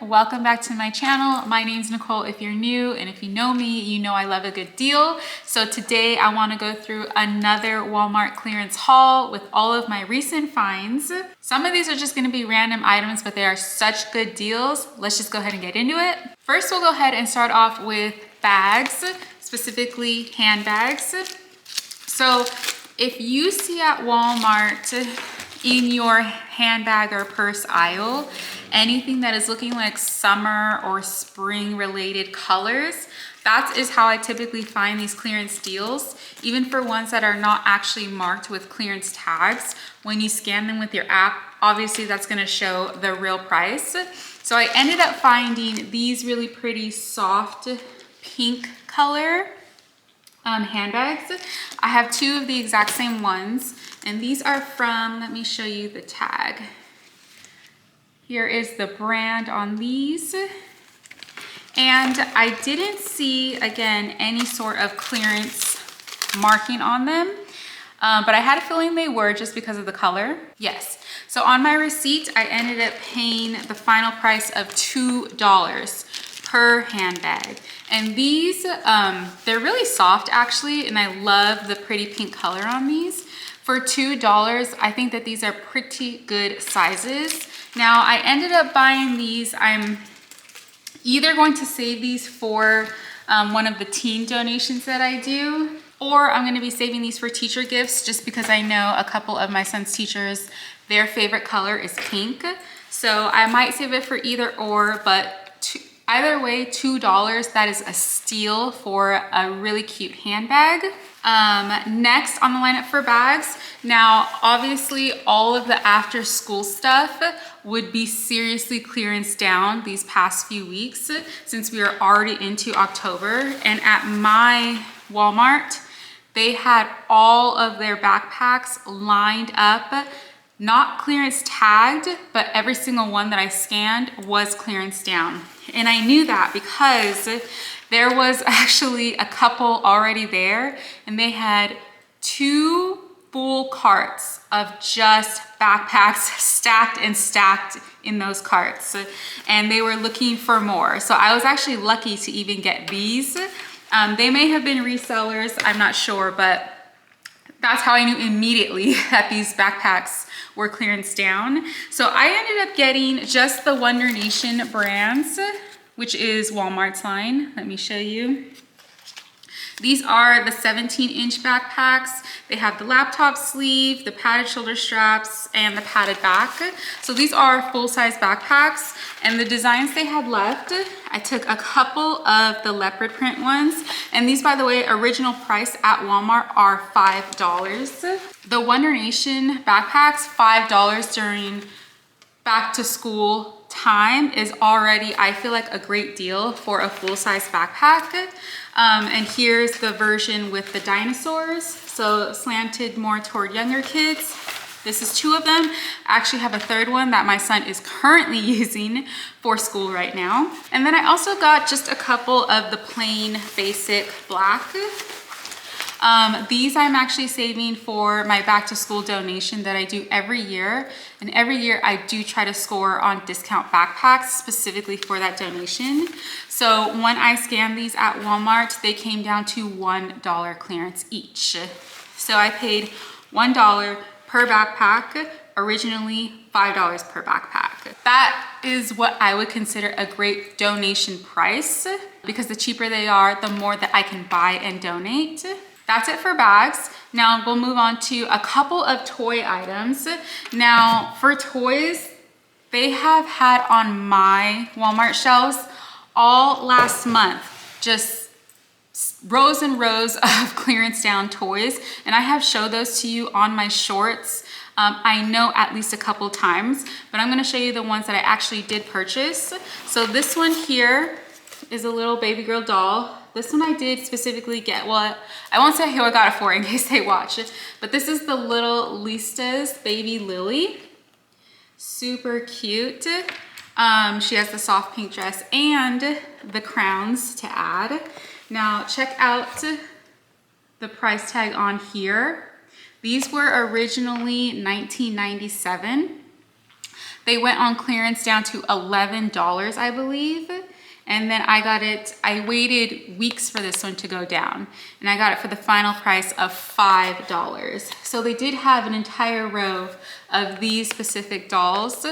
welcome back to my channel. My name's Nicole if you're new, and if you know me, you know I love a good deal. So today I want to go through another Walmart clearance haul with all of my recent finds. Some of these are just going to be random items, but they are such good deals. Let's just go ahead and get into it. First, we'll go ahead and start off with bags, specifically handbags. So if you see at Walmart in your handbag or purse aisle anything that is looking like summer or spring related colors, that is how I typically find these clearance deals, even for ones that are not actually marked with clearance tags. When you scan them with your app, obviously that's going to show the real price. So I ended up finding these really pretty soft pink color handbags. I have two of the exact same ones, and these are from, let me show you the tag. Here is the brand on these. And I didn't see, again, any sort of clearance marking on them, but I had a feeling they were just because of the color. Yes. So on my receipt, I ended up paying the final price of $2 per handbag. And these, they're really soft actually, and I love the pretty pink color on these. For $2, I think that these are pretty good sizes. Now, I ended up buying these. I'm either going to save these for one of the teen donations that I do, or I'm gonna be saving these for teacher gifts, just because I know a couple of my son's teachers, their favorite color is pink. So I might save it for either or, but either way, $2, that is a steal for a really cute handbag. Next on the lineup for bags. Now, obviously all of the after school stuff would be seriously clearance down these past few weeks, since we are already into October. And at my Walmart, they had all of their backpacks lined up, not clearance tagged, but every single one that I scanned was clearance down. And I knew that because there was actually a couple already there, and they had 2 full carts of just backpacks stacked and stacked in those carts, and they were looking for more. So I was actually lucky to even get these. They may have been resellers, I'm not sure, but that's how I knew immediately that these backpacks were clearance down. So I ended up getting just the Wonder Nation brands, which is Walmart's line. Let me show you. These are the 17-inch backpacks. They have the laptop sleeve, the padded shoulder straps, and the padded back. So these are full-size backpacks, and the designs they had left, I took a couple of the leopard print ones. And these, by the way, original price at Walmart are $5. The Wonder Nation backpacks, $5 during back to school time is already, I feel like, a great deal for a full-size backpack. And here's the version with the dinosaurs, so slanted more toward younger kids. This is 2 of them. I actually have a 3rd one that my son is currently using for school right now. And then I also got just a couple of the plain basic black. These I'm actually saving for my back to school donation that I do every year. And every year I do try to score on discount backpacks specifically for that donation. So when I scanned these at Walmart, they came down to $1 clearance each. So I paid $1 per backpack, originally $5 per backpack. That is what I would consider a great donation price, because the cheaper they are, the more that I can buy and donate. That's it for bags. Now we'll move on to a couple of toy items. Now for toys, they have had on my Walmart shelves all last month, just rows and rows of clearance down toys. And I have showed those to you on my shorts. I know at least a couple times, but I'm gonna show you the ones that I actually did purchase. So this one here is a little baby girl doll. This one I did specifically get, well, I won't say who I got it for in case they watch it, but this is the little Lista's baby Lily. Super cute. She has the soft pink dress and the crowns to add. Now check out the price tag on here. These were originally $19.97. They went on clearance down to $11, I believe. And then I got it, I waited weeks for this one to go down, and I got it for the final price of $5. So they did have an entire row of these specific dolls,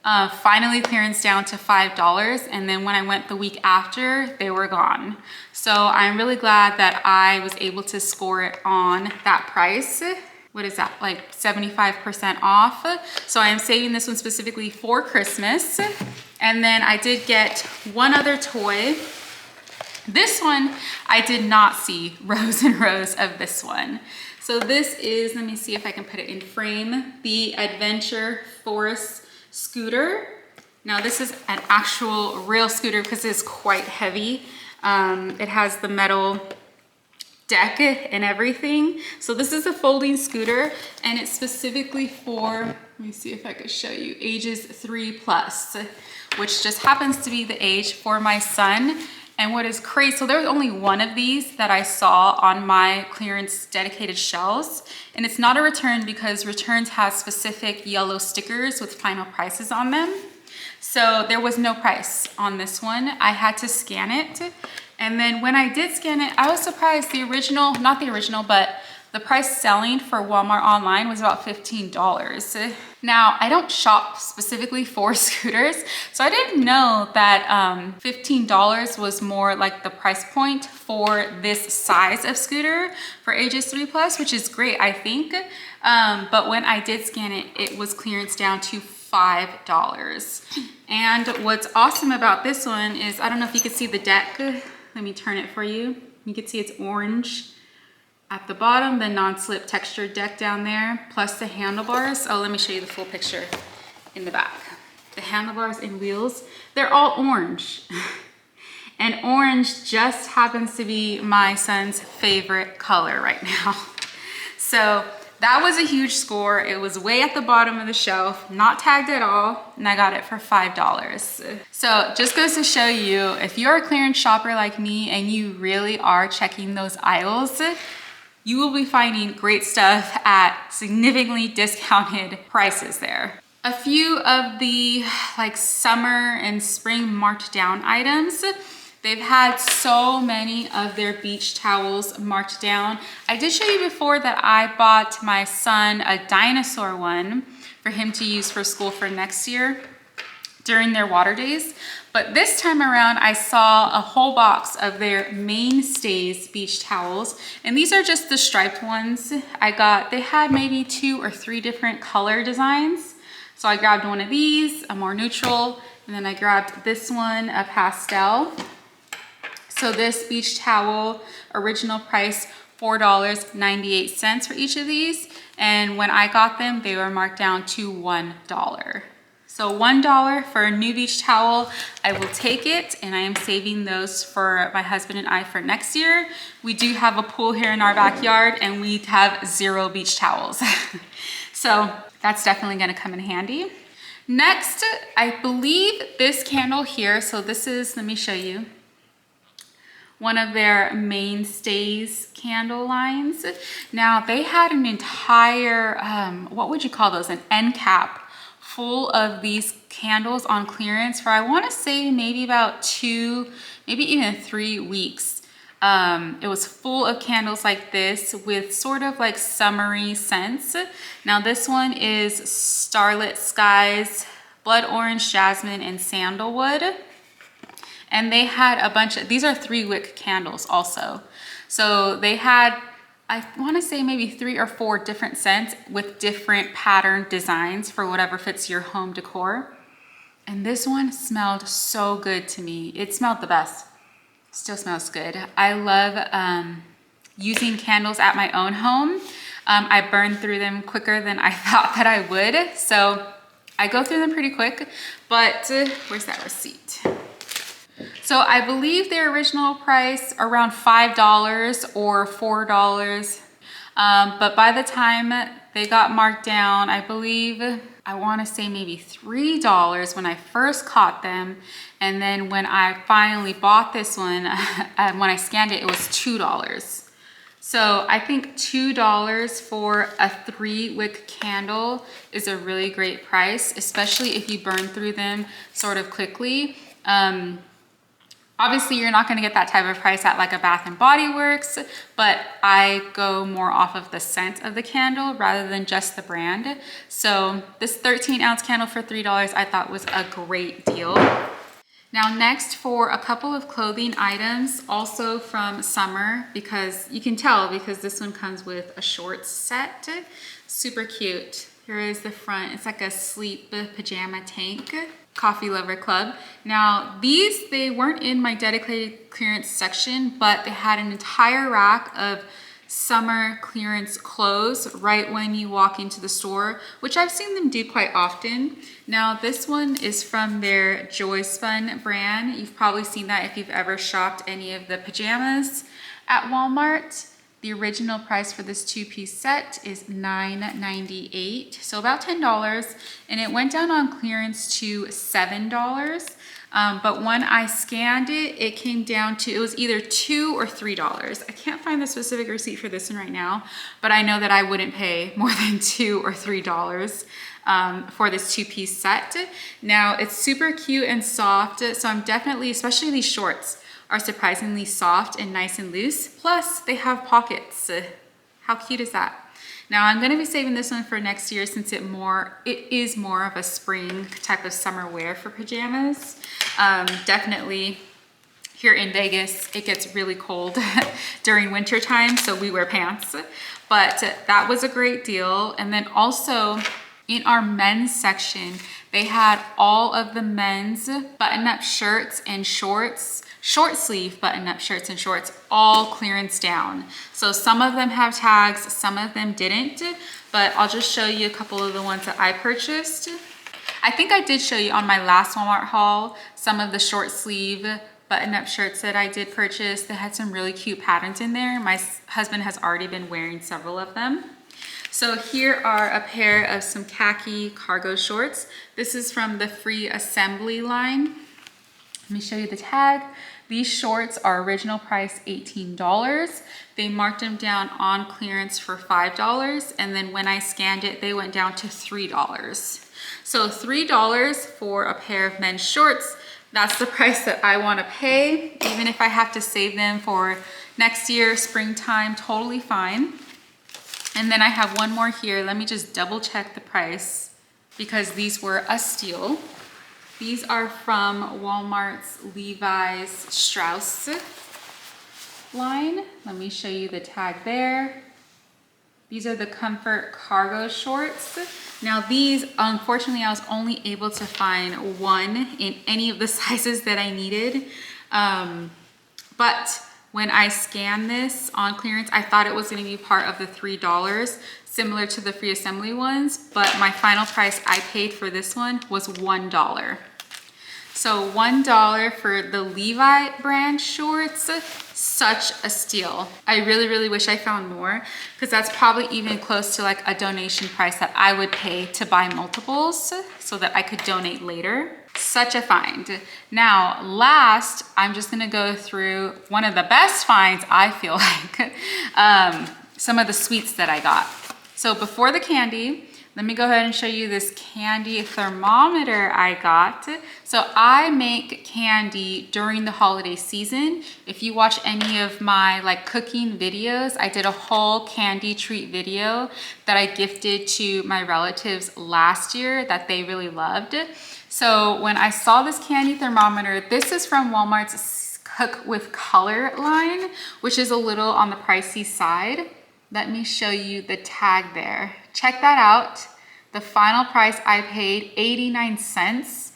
finally clearance down to $5. And then when I went the week after, they were gone. So I'm really glad that I was able to score it on that price. What is that, like 75% off? So I am saving this one specifically for Christmas. And then I did get one other toy. This one, I did not see rows and rows of this one. So this is, let me see if I can put it in frame, the Adventure Force scooter. Now this is an actual real scooter because it's quite heavy. It has the metal deck and everything. So this is a folding scooter, and it's specifically for, let me see if I could show you, ages 3+, which just happens to be the age for my son. And what is crazy, so there was only one of these that I saw on my clearance dedicated shelves, and it's not a return because returns have specific yellow stickers with final prices on them. So there was no price on this one. I had to scan it. And then when I did scan it, I was surprised. The original, not the original, but the price selling for Walmart online was about $15. Now, I don't shop specifically for scooters, so I didn't know that $15 was more like the price point for this size of scooter for ages 3+, which is great, I think. But when I did scan it, it was clearance down to $5. And what's awesome about this one is, I don't know if you can see the deck. Let me turn it for you. You can see it's orange at the bottom, the non-slip textured deck down there, plus the handlebars. Oh, let me show you the full picture in the back. The handlebars and wheels, they're all orange. And orange just happens to be my son's favorite color right now. So that was a huge score. It was way at the bottom of the shelf, not tagged at all, and I got it for $5. So just goes to show you, if you're a clearance shopper like me and you really are checking those aisles, you will be finding great stuff at significantly discounted prices there. A few of the like summer and spring marked down items. They've had so many of their beach towels marked down. I did show you before that I bought my son a dinosaur one for him to use for school for next year during their water days. But this time around, I saw a whole box of their Mainstays beach towels. And these are just the striped ones. They had maybe 2 or 3 different color designs. So I grabbed one of these, a more neutral, and then I grabbed this one, a pastel. So this beach towel, original price, $4.98 for each of these. And when I got them, they were marked down to $1. So $1 for a new beach towel, I will take it, and I am saving those for my husband and I for next year. We do have a pool here in our backyard, and we have 0 beach towels. So that's definitely gonna come in handy. Next, I believe this candle here, so this is, let me show you, one of their Mainstays candle lines. Now they had an entire, what would you call those, an end cap full of these candles on clearance for, I wanna say maybe about 2, maybe even 3 weeks. It was full of candles like this with sort of like summery scents. Now this one is Starlit Skies, Blood Orange, Jasmine, and Sandalwood. And they had a bunch of, these are 3-wick candles also. So they had, I wanna say maybe 3 or 4 different scents with different pattern designs for whatever fits your home decor. And this one smelled so good to me. It smelled the best. Still smells good. I love using candles at my own home. I burn through them quicker than I thought that I would. So I go through them pretty quick, but where's that receipt? So I believe their original price around $5 or $4. But by the time they got marked down, I believe, I wanna say maybe $3 when I first caught them. And then when I finally bought this one, when I scanned it, it was $2. So I think $2 for a 3-wick candle is a really great price, especially if you burn through them sort of quickly. Obviously, you're not going to get that type of price at like a Bath and Body Works, but I go more off of the scent of the candle rather than just the brand. So this 13-ounce candle for $3 I thought was a great deal. Now next, for a couple of clothing items, also from summer, because you can tell because this one comes with a shorts set. Super cute. Here is the front. It's like a sleep pajama tank. Coffee Lover Club. Now these, they weren't in my dedicated clearance section, but they had an entire rack of summer clearance clothes right when you walk into the store, which I've seen them do quite often. Now this one is from their Joyspun brand. You've probably seen that if you've ever shopped any of the pajamas at Walmart. The original price for this 2-piece set is $9.98, so about $10, and it went down on clearance to $7. But when I scanned it, it came down to, it was either $2 or $3. I can't find the specific receipt for this one right now, but I know that I wouldn't pay more than $2 or $3 for this 2-piece set. Now it's super cute and soft, so I'm definitely, especially these shorts, are surprisingly soft and nice and loose. Plus they have pockets. How cute is that? Now I'm gonna be saving this one for next year since it is more of a spring type of summer wear for pajamas. Definitely here in Vegas, it gets really cold during winter time, so we wear pants. But that was a great deal. And then also in our men's section, they had all of the men's button-up shirts and shorts, short sleeve button-up shirts and shorts, all clearance down. So some of them have tags, some of them didn't, but I'll just show you a couple of the ones that I purchased. I think I did show you on my last Walmart haul some of the short sleeve button-up shirts that I did purchase. They had some really cute patterns in there. My husband has already been wearing several of them. So here are a pair of some khaki cargo shorts. This is from the Free Assembly line. Let me show you the tag. These shorts are original price $18. They marked them down on clearance for $5, and then when I scanned it, they went down to $3. So $3 for a pair of men's shorts, that's the price that I want to pay. Even if I have to save them for next year, springtime, totally fine. And then I have one more here. Let me just double check the price because these were a steal. These are from Walmart's Levi's Strauss line. Let me show you the tag there. These are the Comfort cargo shorts. Now these, unfortunately, I was only able to find one in any of the sizes that I needed. But when I scanned this on clearance, I thought it was going to be part of the $3, similar to the Free Assembly ones, but my final price I paid for this one was $1. So $1 for the Levi brand shorts, such a steal. I really, really wish I found more because that's probably even close to like a donation price that I would pay to buy multiples so that I could donate later. Such a find. Now, last, I'm just gonna go through one of the best finds, I feel like, some of the sweets that I got. So before the candy, let me go ahead and show you this candy thermometer I got. So I make candy during the holiday season. If you watch any of my like cooking videos, I did a whole candy treat video that I gifted to my relatives last year that they really loved. So when I saw this candy thermometer, this is from Walmart's Cook with Color line, which is a little on the pricey side. Let me show you the tag there. Check that out. The final price I paid 89 cents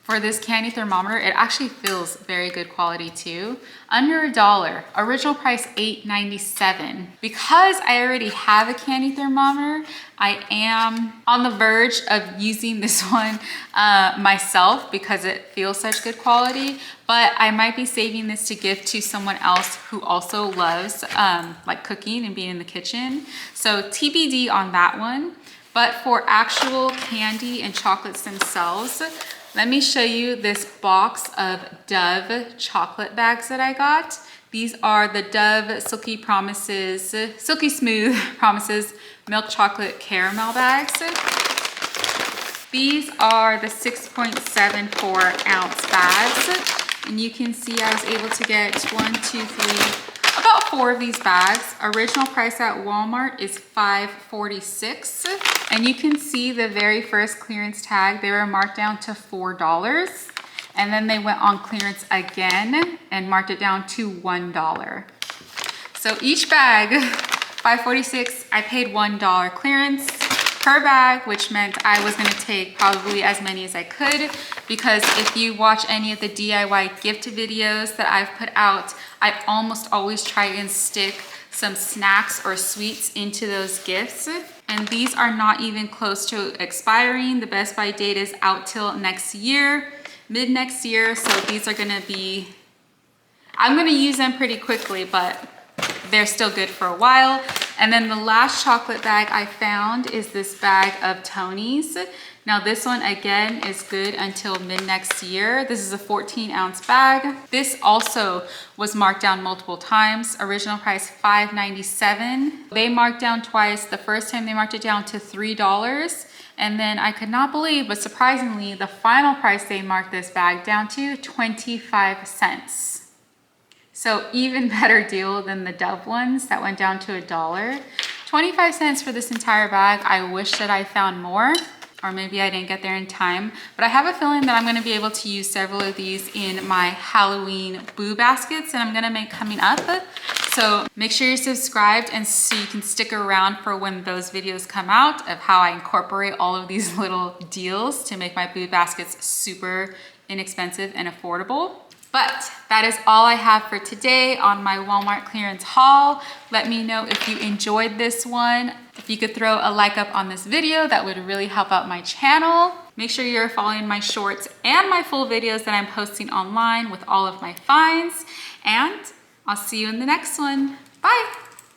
for this candy thermometer. It actually feels very good quality too. Under $1, original price $8.97. Because I already have a candy thermometer, I am on the verge of using this one myself because it feels such good quality, but I might be saving this to gift to someone else who also loves like cooking and being in the kitchen. So TBD on that one. But for actual candy and chocolates themselves, let me show you this box of Dove chocolate bags that I got. These are the Dove Silky Smooth Promises Milk Chocolate Caramel bags. These are the 6.74 ounce bags. And you can see I was able to get 1, 2, 3, about 4 of these bags. Original price at Walmart is $5.46. And you can see the very first clearance tag, they were marked down to $4. And then they went on clearance again and marked it down to $1. So each bag, $5.46, I paid $1 clearance per bag, which meant I was gonna take probably as many as I could, because if you watch any of the DIY gift videos that I've put out, I almost always try and stick some snacks or sweets into those gifts. And these are not even close to expiring. The best by date is out till next year, mid next year. So these are gonna be, I'm gonna use them pretty quickly, but they're still good for a while. And then the last chocolate bag I found is this bag of Tony's. Now this one again is good until mid next year. This is a 14 ounce bag. This also was marked down multiple times. Original price $5.97. They marked down twice. The first time they marked it down to $3. And then I could not believe, but surprisingly, the final price they marked this bag down to 25 cents. So even better deal than the Dove ones that went down to $1. 25 cents for this entire bag. I wish that I found more, or maybe I didn't get there in time, but I have a feeling that I'm gonna be able to use several of these in my Halloween boo baskets that I'm gonna make coming up. So make sure you're subscribed and so you can stick around for when those videos come out of how I incorporate all of these little deals to make my boo baskets super inexpensive and affordable. But that is all I have for today on my Walmart clearance haul. Let me know if you enjoyed this one. If you could throw a like up on this video, that would really help out my channel. Make sure you're following my shorts and my full videos that I'm posting online with all of my finds. And I'll see you in the next one. Bye.